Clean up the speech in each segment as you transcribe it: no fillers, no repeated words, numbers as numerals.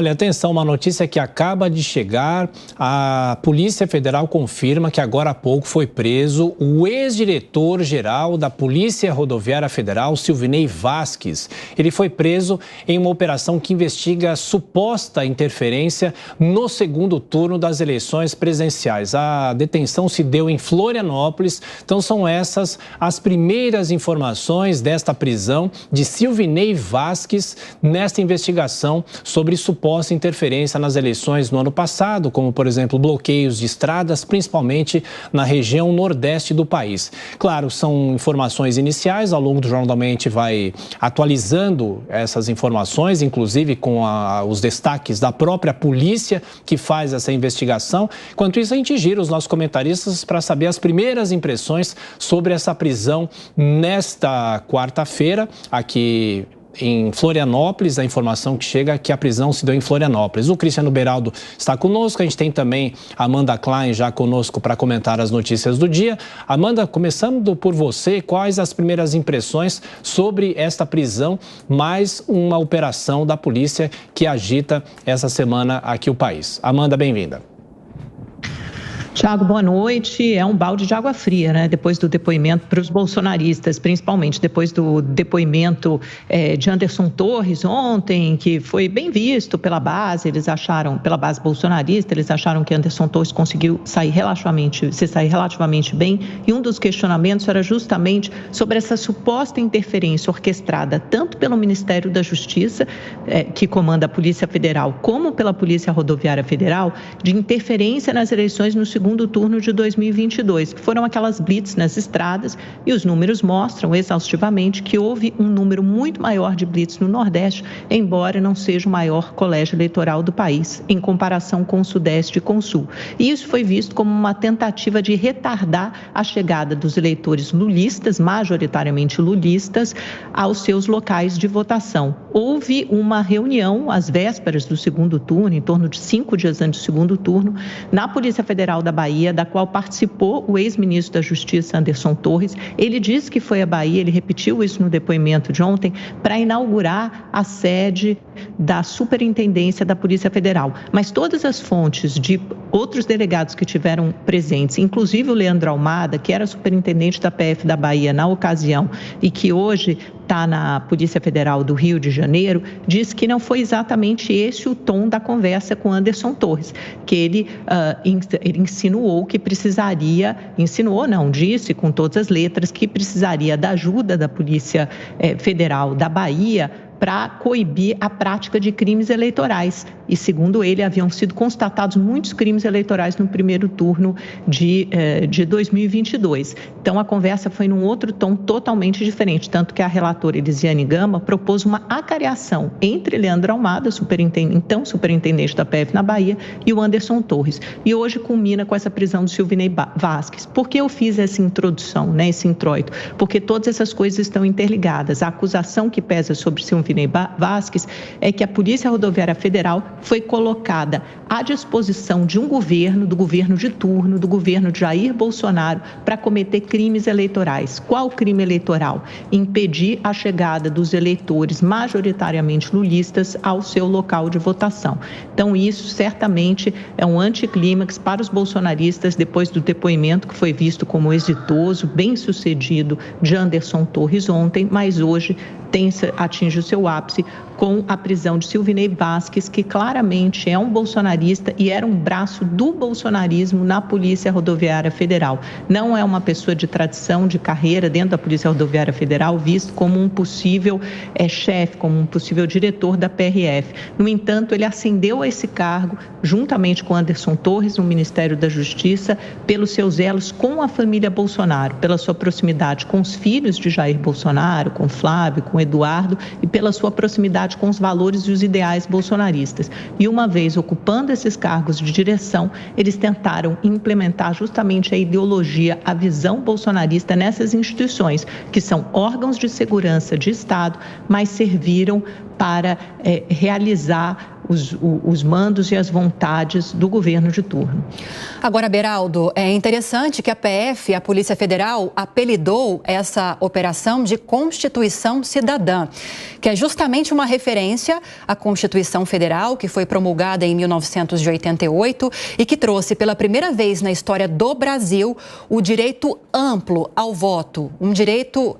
Olha, atenção, uma notícia que acaba de chegar. A Polícia Federal confirma que agora há pouco foi preso o ex-diretor-geral da Polícia Rodoviária Federal, Silvinei Vasquez. Ele foi preso em uma operação que investiga suposta interferência no segundo turno das eleições presidenciais. A detenção se deu em Florianópolis. Então são essas as primeiras informações desta prisão de Silvinei Vasquez nesta investigação sobre suposta interferência nas eleições no ano passado, como, por exemplo, bloqueios de estradas, principalmente na região nordeste do país. Claro, são informações iniciais, ao longo do Jornal da Manhã a gente vai atualizando essas informações, inclusive com os destaques da própria polícia que faz essa investigação. Enquanto isso, a gente gira os nossos comentaristas para saber as primeiras impressões sobre essa prisão nesta quarta-feira, aqui em Florianópolis. A informação que chega é que a prisão se deu em Florianópolis. O Cristiano Beraldo está conosco, a gente tem também a Amanda Klein já conosco para comentar as notícias do dia. Amanda, começando por você, quais as primeiras impressões sobre esta prisão, mais uma operação da polícia que agita essa semana aqui o país? Amanda, bem-vinda. Tiago, boa noite. É um balde de água fria, né? Depois do depoimento para os bolsonaristas, principalmente depois do depoimento de Anderson Torres ontem, que foi bem visto pela base, pela base bolsonarista, eles acharam que Anderson Torres conseguiu se sair relativamente bem, e um dos questionamentos era justamente sobre essa suposta interferência orquestrada tanto pelo Ministério da Justiça, que comanda a Polícia Federal, como pela Polícia Rodoviária Federal, de interferência nas eleições no segundo turno de 2022, que foram aquelas blitz nas estradas, e os números mostram exaustivamente que houve um número muito maior de blitz no Nordeste, embora não seja o maior colégio eleitoral do país, em comparação com o Sudeste e com o Sul. E isso foi visto como uma tentativa de retardar a chegada dos eleitores lulistas, majoritariamente lulistas, aos seus locais de votação. Houve uma reunião às vésperas do segundo turno, em torno de 5 dias antes do segundo turno, na Polícia Federal da Bahia, da qual participou o ex-ministro da Justiça, Anderson Torres. Ele disse que foi à Bahia, ele repetiu isso no depoimento de ontem, para inaugurar a sede da Superintendência da Polícia Federal. Mas todas as fontes de outros delegados que tiveram presentes, inclusive o Leandro Almada, que era superintendente da PF da Bahia na ocasião e que hoje está na Polícia Federal do Rio de Janeiro, disse que não foi exatamente esse o tom da conversa com Anderson Torres, que ele disse com todas as letras que precisaria da ajuda da Polícia Federal da Bahia para coibir a prática de crimes eleitorais. E, segundo ele, haviam sido constatados muitos crimes eleitorais no primeiro turno de 2022. Então, a conversa foi num outro tom totalmente diferente, tanto que a relatora Elisiane Gama propôs uma acariação entre Leandro Almada, então superintendente da PF na Bahia, e o Anderson Torres. E hoje culmina com essa prisão do Silvinei Vasquez. Por que eu fiz essa introdução, esse introito? Porque todas essas coisas estão interligadas. A acusação que pesa sobre Silvinei Vasquez é que a Polícia Rodoviária Federal foi colocada à disposição de um governo, do governo de turno, do governo de Jair Bolsonaro, para cometer crimes eleitorais. Qual crime eleitoral? Impedir a chegada dos eleitores majoritariamente lulistas ao seu local de votação. Então, isso certamente é um anticlímax para os bolsonaristas depois do depoimento que foi visto como exitoso, bem-sucedido de Anderson Torres ontem, mas hoje atinge o seu ápice com a prisão de Silvinei Vasquez, que claramente é um bolsonarista e era um braço do bolsonarismo na Polícia Rodoviária Federal. Não é uma pessoa de tradição, de carreira dentro da Polícia Rodoviária Federal, visto como um possível chefe, como um possível diretor da PRF. No entanto, ele ascendeu a esse cargo, juntamente com Anderson Torres, no Ministério da Justiça, pelos seus elos com a família Bolsonaro, pela sua proximidade com os filhos de Jair Bolsonaro, com Flávio, com Eduardo, e pela sua proximidade com os valores e os ideais bolsonaristas. E uma vez ocupando esses cargos de direção, eles tentaram implementar justamente a ideologia, a visão bolsonarista nessas instituições, que são órgãos de segurança de Estado, mas serviram para realizar os mandos e as vontades do governo de turno. Agora, Beraldo, é interessante que a PF, a Polícia Federal, apelidou essa operação de Constituição Cidadã, que é justamente uma referência à Constituição Federal, que foi promulgada em 1988 e que trouxe pela primeira vez na história do Brasil o direito amplo ao voto, um direito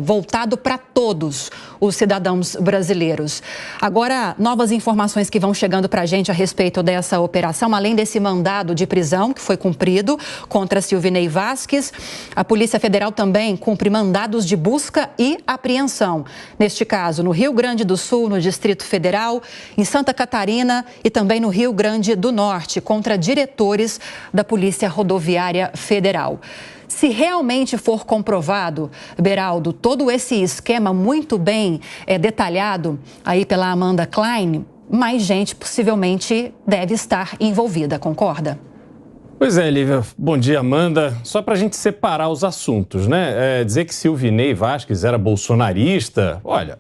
voltado para todos os cidadãos brasileiros. Agora, novas informações que vão chegando para a gente a respeito dessa operação, além desse mandado de prisão que foi cumprido contra Silvinei Vasquez, a Polícia Federal também cumpre mandados de busca e apreensão. Neste caso, no Rio Grande do Sul, no Distrito Federal, em Santa Catarina e também no Rio Grande do Norte, contra diretores da Polícia Rodoviária Federal. Se realmente for comprovado, Beraldo, todo esse esquema muito bem detalhado aí pela Amanda Klein, mais gente possivelmente deve estar envolvida, concorda? Pois é, Lívia. Bom dia, Amanda. Só para a gente separar os assuntos, né? Dizer que Silvinei Vasquez era bolsonarista, olha,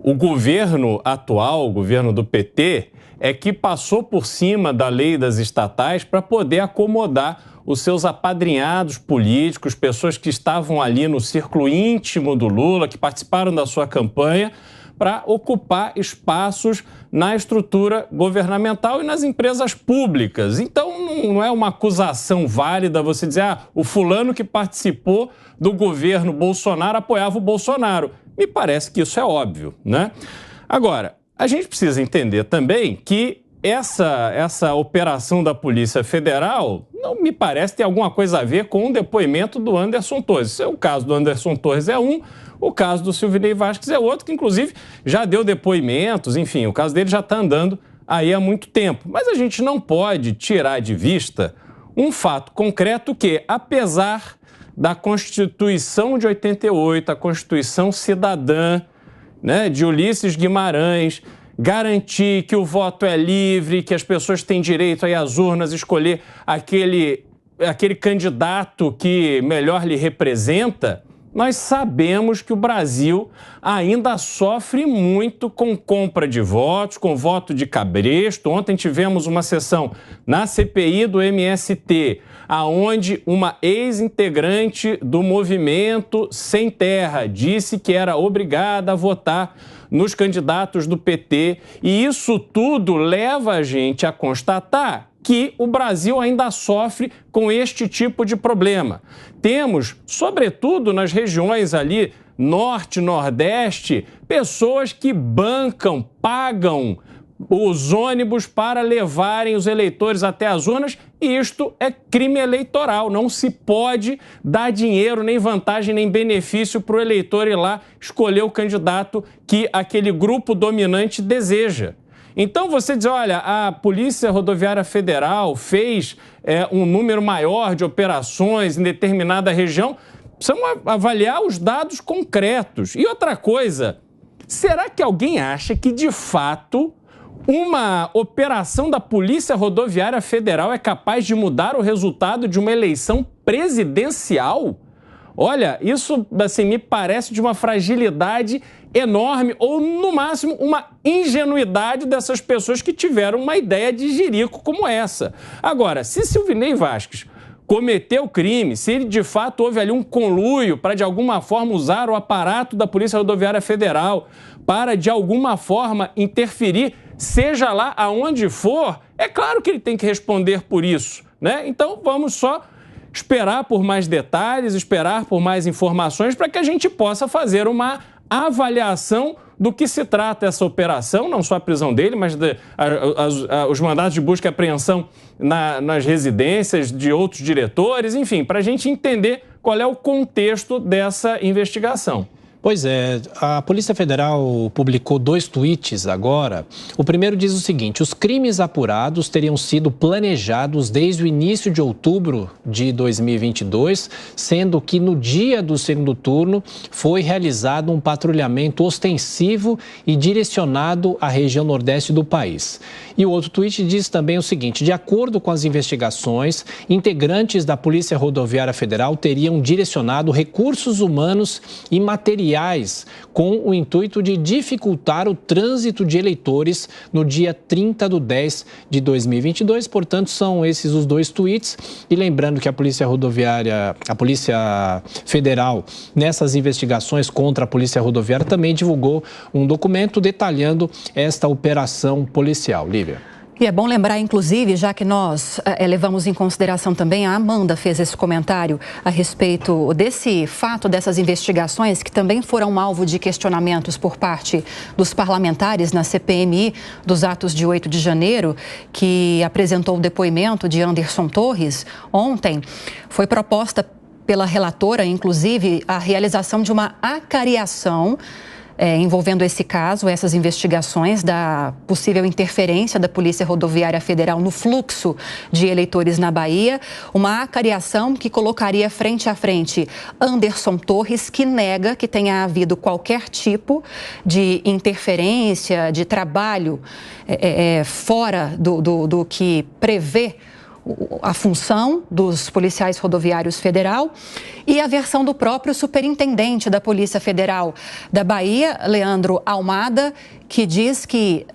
o governo atual, o governo do PT, é que passou por cima da lei das estatais para poder acomodar os seus apadrinhados políticos, pessoas que estavam ali no círculo íntimo do Lula, que participaram da sua campanha, para ocupar espaços na estrutura governamental e nas empresas públicas. Então, não é uma acusação válida você dizer o fulano que participou do governo Bolsonaro apoiava o Bolsonaro. Me parece que isso é óbvio, né? Agora, a gente precisa entender também que essa operação da Polícia Federal não me parece ter alguma coisa a ver com o depoimento do Anderson Torres. O caso do Anderson Torres é um, o caso do Silvinei Vasquez é outro, que inclusive já deu depoimentos, enfim, o caso dele já está andando aí há muito tempo. Mas a gente não pode tirar de vista um fato concreto que, apesar da Constituição de 88, a Constituição Cidadã, né, de Ulisses Guimarães, garantir que o voto é livre, que as pessoas têm direito a ir às urnas escolher aquele candidato que melhor lhe representa, nós sabemos que o Brasil ainda sofre muito com compra de votos, com voto de cabresto. Ontem tivemos uma sessão na CPI do MST, aonde uma ex-integrante do movimento Sem Terra disse que era obrigada a votar nos candidatos do PT. E isso tudo leva a gente a constatar que o Brasil ainda sofre com este tipo de problema. Temos, sobretudo nas regiões ali, norte, nordeste, pessoas que bancam, pagam os ônibus para levarem os eleitores até as urnas, e isto é crime eleitoral. Não se pode dar dinheiro, nem vantagem, nem benefício para o eleitor ir lá escolher o candidato que aquele grupo dominante deseja. Então você diz, olha, a Polícia Rodoviária Federal fez um número maior de operações em determinada região, precisamos avaliar os dados concretos. E outra coisa, será que alguém acha que de fato uma operação da Polícia Rodoviária Federal é capaz de mudar o resultado de uma eleição presidencial? Olha, isso assim, me parece de uma fragilidade enorme, ou no máximo uma ingenuidade dessas pessoas que tiveram uma ideia de jirico como essa. Agora, se Silvinei Vasquez cometeu crime, se ele de fato houve ali um conluio para de alguma forma usar o aparato da Polícia Rodoviária Federal para de alguma forma interferir, seja lá aonde for, é claro que ele tem que responder por isso, né? Então vamos só esperar por mais detalhes, esperar por mais informações para que a gente possa fazer uma avaliação do que se trata essa operação, não só a prisão dele, mas os mandados de busca e apreensão nas residências de outros diretores, enfim, para a gente entender qual é o contexto dessa investigação. Pois é, a Polícia Federal publicou 2 tweets agora. O primeiro diz o seguinte: os crimes apurados teriam sido planejados desde o início de outubro de 2022, sendo que no dia do segundo turno foi realizado um patrulhamento ostensivo e direcionado à região nordeste do país. E o outro tweet diz também o seguinte: de acordo com as investigações, integrantes da Polícia Rodoviária Federal teriam direcionado recursos humanos e materiais materiais com o intuito de dificultar o trânsito de eleitores no dia 30/10/2022. Portanto, são esses os dois tweets. E lembrando que a Polícia Federal, nessas investigações contra a Polícia Rodoviária, também divulgou um documento detalhando esta operação policial. Lívia. E é bom lembrar, inclusive, já que nós levamos em consideração também, a Amanda fez esse comentário a respeito desse fato, dessas investigações que também foram alvo de questionamentos por parte dos parlamentares na CPMI dos atos de 8 de janeiro, que apresentou o depoimento de Anderson Torres ontem. Foi proposta pela relatora, inclusive, a realização de uma acariação envolvendo esse caso, essas investigações da possível interferência da Polícia Rodoviária Federal no fluxo de eleitores na Bahia, uma acariação que colocaria frente a frente Anderson Torres, que nega que tenha havido qualquer tipo de interferência, de trabalho fora do que prevê a função dos policiais rodoviários federal, e a versão do próprio superintendente da Polícia Federal da Bahia, Leandro Almada, que diz que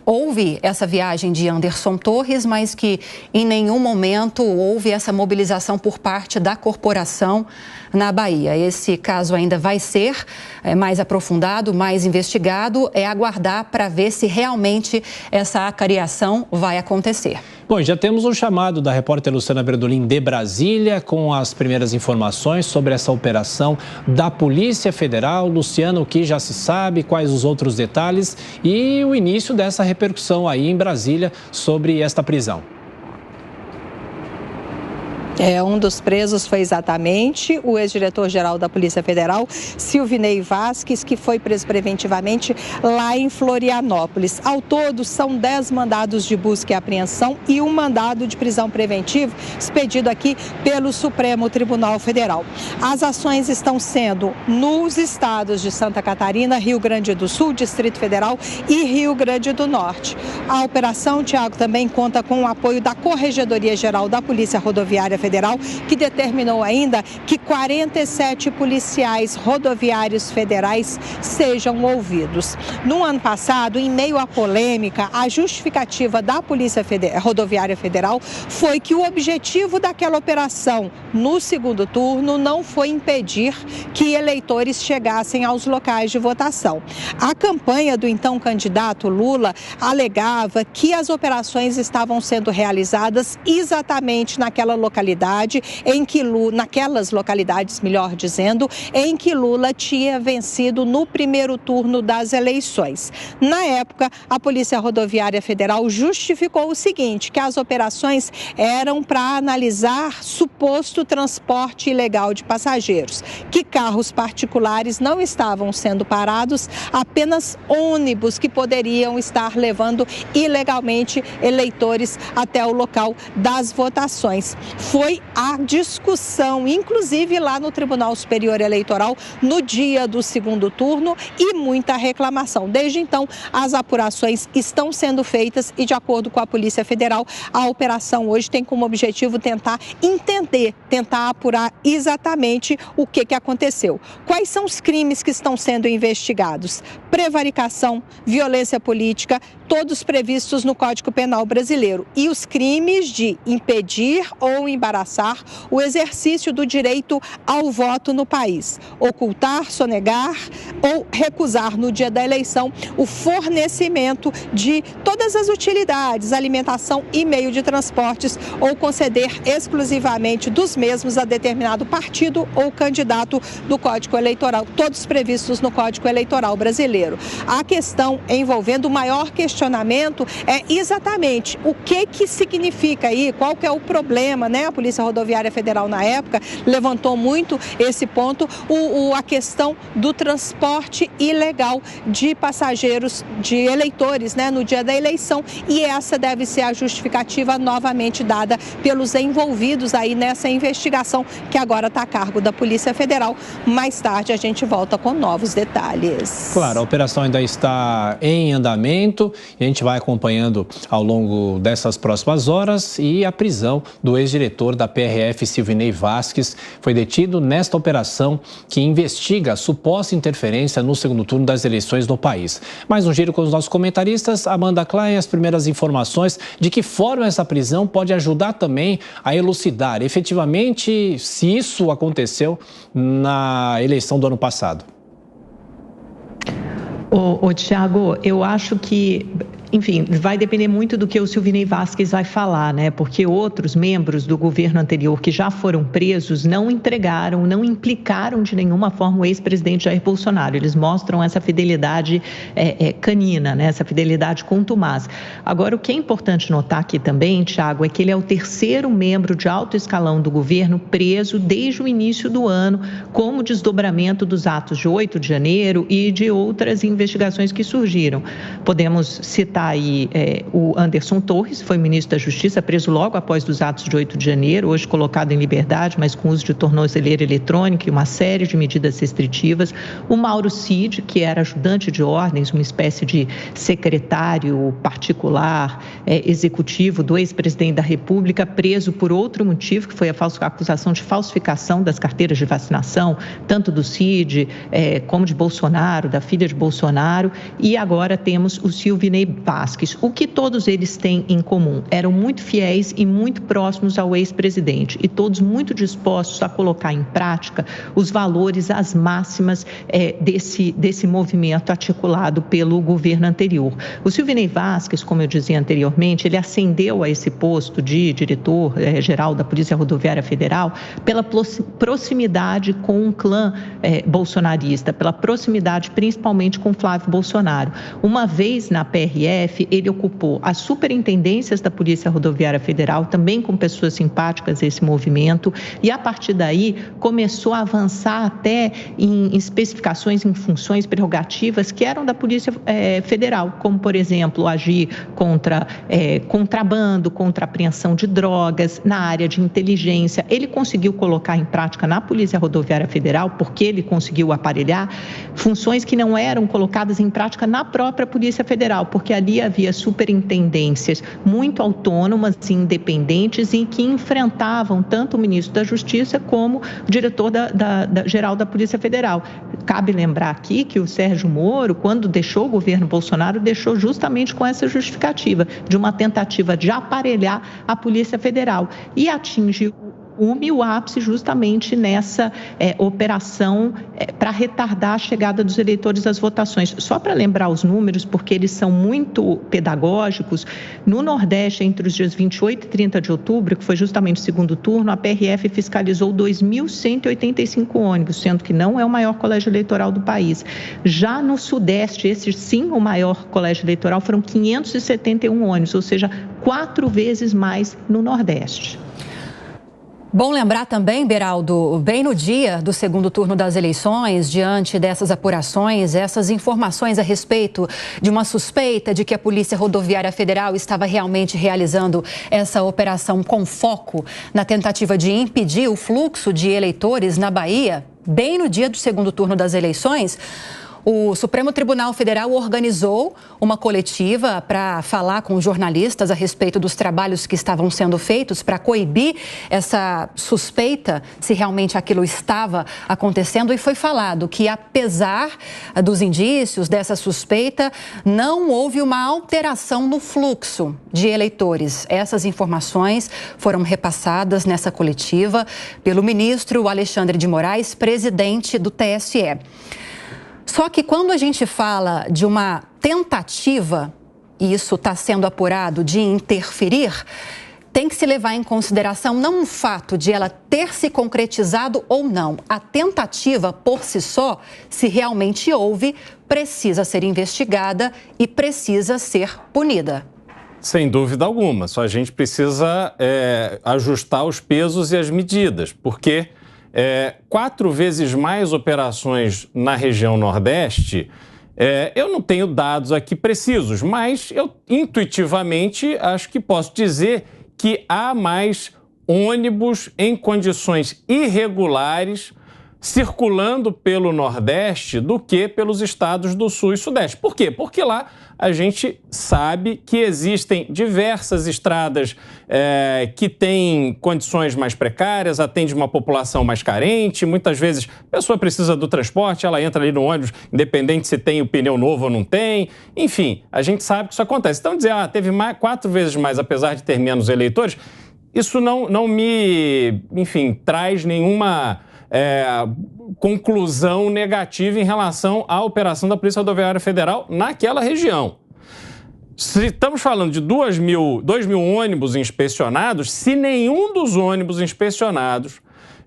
houve essa viagem de Anderson Torres, mas que em nenhum momento houve essa mobilização por parte da corporação na Bahia. Esse caso ainda vai ser mais aprofundado, mais investigado, aguardar para ver se realmente essa acariação vai acontecer. Bom, já temos um chamado da repórter Luciana Berdolim de Brasília com as primeiras informações sobre essa operação da Polícia Federal. Luciana, o que já se sabe, quais os outros detalhes e o início dessa repercussão aí em Brasília sobre esta prisão? Um dos presos foi exatamente o ex-diretor-geral da Polícia Federal, Silvinei Vasquez, que foi preso preventivamente lá em Florianópolis. Ao todo, são 10 mandados de busca e apreensão e um mandado de prisão preventiva expedido aqui pelo Supremo Tribunal Federal. As ações estão sendo nos estados de Santa Catarina, Rio Grande do Sul, Distrito Federal e Rio Grande do Norte. A operação, Tiago, também conta com o apoio da Corregedoria Geral da Polícia Rodoviária Federal, que determinou ainda que 47 policiais rodoviários federais sejam ouvidos. No ano passado, em meio à polêmica, a justificativa da Polícia Rodoviária Federal foi que o objetivo daquela operação no segundo turno não foi impedir que eleitores chegassem aos locais de votação. A campanha do então candidato Lula alegava que as operações estavam sendo realizadas exatamente naquela localidade naquelas localidades, melhor dizendo, em que Lula tinha vencido no primeiro turno das eleições. Na época, a Polícia Rodoviária Federal justificou o seguinte, que as operações eram para analisar suposto transporte ilegal de passageiros, que carros particulares não estavam sendo parados, apenas ônibus que poderiam estar levando ilegalmente eleitores até o local das votações. Foi a discussão, inclusive lá no Tribunal Superior Eleitoral, no dia do segundo turno, e muita reclamação. Desde então, as apurações estão sendo feitas e, de acordo com a Polícia Federal, a operação hoje tem como objetivo tentar entender, tentar apurar exatamente o que aconteceu. Quais são os crimes que estão sendo investigados? Prevaricação, violência política, todos previstos no Código Penal brasileiro. E os crimes de impedir ou embaraçar o exercício do direito ao voto no país, ocultar, sonegar ou recusar no dia da eleição o fornecimento de todas as utilidades, alimentação e meio de transportes, ou conceder exclusivamente dos mesmos a determinado partido ou candidato do Código Eleitoral, todos previstos no Código Eleitoral brasileiro. A questão envolvendo o maior questionamento é exatamente o que significa aí, qual que é o problema, né? A Polícia Rodoviária Federal, na época, levantou muito esse ponto, a questão do transporte ilegal de passageiros, de eleitores, né, no dia da eleição, e essa deve ser a justificativa novamente dada pelos envolvidos aí nessa investigação, que agora está a cargo da Polícia Federal. Mais tarde a gente volta com novos detalhes. Claro, a operação ainda está em andamento e a gente vai acompanhando ao longo dessas próximas horas, e a prisão do ex-diretor ex-diretor da PRF, Silvinei Vasquez, foi detido nesta operação que investiga a suposta interferência no segundo turno das eleições no país. Mais um giro com os nossos comentaristas. Amanda Klein, as primeiras informações de que forma essa prisão pode ajudar também a elucidar efetivamente se isso aconteceu na eleição do ano passado. Tiago, eu acho que, enfim, vai depender muito do que o Silvinei Vasquez vai falar, né? Porque outros membros do governo anterior que já foram presos não entregaram, não implicaram de nenhuma forma o ex-presidente Jair Bolsonaro. Eles mostram essa fidelidade canina, né? Essa fidelidade contumaz. Agora, o que é importante notar aqui também, Tiago, é que ele é o terceiro membro de alto escalão do governo preso desde o início do ano, como desdobramento dos atos de 8 de janeiro e de outras investigações que surgiram. Podemos citar aí o Anderson Torres, foi ministro da Justiça, preso logo após os atos de 8 de janeiro, hoje colocado em liberdade, mas com uso de tornozeleira eletrônica e uma série de medidas restritivas. O Mauro Cid, que era ajudante de ordens, uma espécie de secretário particular, executivo do ex-presidente da República, preso por outro motivo, que foi a acusação de falsificação das carteiras de vacinação, tanto do Cid como de Bolsonaro, da filha de Bolsonaro, e agora temos o Silvinei Vasquez. O que todos eles têm em comum? Eram muito fiéis e muito próximos ao ex-presidente e todos muito dispostos a colocar em prática os valores, as máximas desse movimento articulado pelo governo anterior. O Silvinei Vasquez, como eu dizia anteriormente, ele ascendeu a esse posto de diretor-geral da Polícia Rodoviária Federal pela proximidade com o clã bolsonarista, pela proximidade principalmente com Flávio Bolsonaro. Uma vez na PRF, ele ocupou as superintendências da Polícia Rodoviária Federal, também com pessoas simpáticas a esse movimento, e a partir daí começou a avançar até em especificações, em funções prerrogativas que eram da Polícia Federal, como, por exemplo, agir contra contrabando, contra apreensão de drogas, na área de inteligência. Ele conseguiu colocar em prática na Polícia Rodoviária Federal, porque ele conseguiu aparelhar funções que não eram colocadas em prática na própria Polícia Federal, porque ali havia superintendências muito autônomas e independentes e que enfrentavam tanto o ministro da Justiça como o diretor geral da Polícia Federal. Cabe lembrar aqui que o Sérgio Moro, quando deixou o governo Bolsonaro, deixou justamente com essa justificativa de uma tentativa de aparelhar a Polícia Federal e atingiu o ápice justamente nessa operação para retardar a chegada dos eleitores às votações. Só para lembrar os números, porque eles são muito pedagógicos, no Nordeste, entre os dias 28 e 30 de outubro, que foi justamente o segundo turno, a PRF fiscalizou 2.185 ônibus, sendo que não é o maior colégio eleitoral do país. Já no Sudeste, esse sim o maior colégio eleitoral, foram 571 ônibus, ou seja, 4 vezes mais no Nordeste. Bom lembrar também, Beraldo, bem no dia do segundo turno das eleições, diante dessas apurações, essas informações a respeito de uma suspeita de que a Polícia Rodoviária Federal estava realmente realizando essa operação com foco na tentativa de impedir o fluxo de eleitores na Bahia, bem no dia do segundo turno das eleições. O Supremo Tribunal Federal organizou uma coletiva para falar com os jornalistas a respeito dos trabalhos que estavam sendo feitos para coibir essa suspeita, se realmente aquilo estava acontecendo. E foi falado que, apesar dos indícios dessa suspeita, não houve uma alteração no fluxo de eleitores. Essas informações foram repassadas nessa coletiva pelo ministro Alexandre de Moraes, presidente do TSE. Só que quando a gente fala de uma tentativa, e isso está sendo apurado, de interferir, tem que se levar em consideração não o fato de ela ter se concretizado ou não. A tentativa por si só, se realmente houve, precisa ser investigada e precisa ser punida. Sem dúvida alguma, só a gente precisa ajustar os pesos e as medidas, porque 4 vezes mais operações na região Nordeste, eu não tenho dados aqui precisos, mas eu intuitivamente acho que posso dizer que há mais ônibus em condições irregulares circulando pelo Nordeste do que pelos estados do Sul e Sudeste. Por quê? Porque lá a gente sabe que existem diversas estradas que têm condições mais precárias, atende uma população mais carente, muitas vezes a pessoa precisa do transporte, ela entra ali no ônibus, independente se tem o pneu novo ou não tem, enfim, a gente sabe que isso acontece. Então dizer, teve 4 vezes mais, apesar de ter menos eleitores, isso não me, enfim, traz nenhuma conclusão negativa em relação à operação da Polícia Rodoviária Federal naquela região. Se estamos falando de 2 mil ônibus inspecionados, se nenhum dos ônibus inspecionados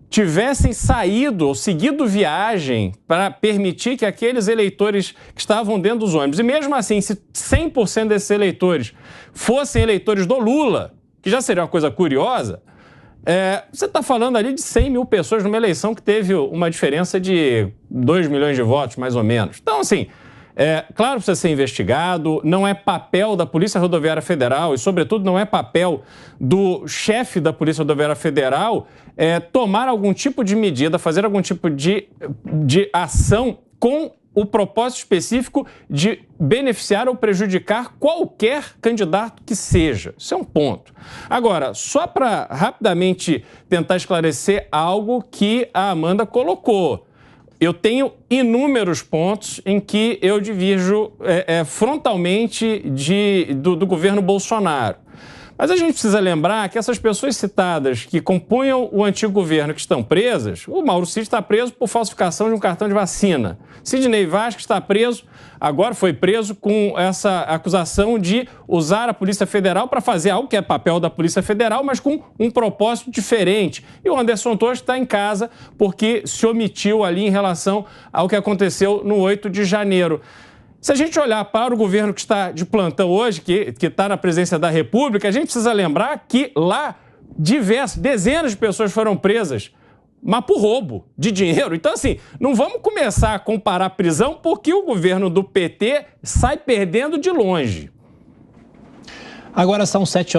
tivessem saído ou seguido viagem para permitir que aqueles eleitores que estavam dentro dos ônibus, e mesmo assim, se 100% desses eleitores fossem eleitores do Lula, que já seria uma coisa curiosa, você está falando ali de 100 mil pessoas numa eleição que teve uma diferença de 2 milhões de votos, mais ou menos. Então, assim, claro, precisa ser investigado, não é papel da Polícia Rodoviária Federal e, sobretudo, não é papel do chefe da Polícia Rodoviária Federal tomar algum tipo de medida, fazer algum tipo de ação com o propósito específico de beneficiar ou prejudicar qualquer candidato que seja. Isso é um ponto. Agora, só para rapidamente tentar esclarecer algo que a Amanda colocou. Eu tenho inúmeros pontos em que eu divirjo frontalmente do governo Bolsonaro. Mas a gente precisa lembrar que essas pessoas citadas que compunham o antigo governo que estão presas, o Mauro Cid está preso por falsificação de um cartão de vacina. Sidney Vasquez está preso, agora foi preso com essa acusação de usar a Polícia Federal para fazer algo que é papel da Polícia Federal, mas com um propósito diferente. E o Anderson Torres está em casa porque se omitiu ali em relação ao que aconteceu no 8 de janeiro. Se a gente olhar para o governo que está de plantão hoje, que está na presidência da República, a gente precisa lembrar que lá dezenas de pessoas foram presas, mas por roubo de dinheiro. Então, assim, não vamos começar a comparar prisão porque o governo do PT sai perdendo de longe. Agora são 7 horas.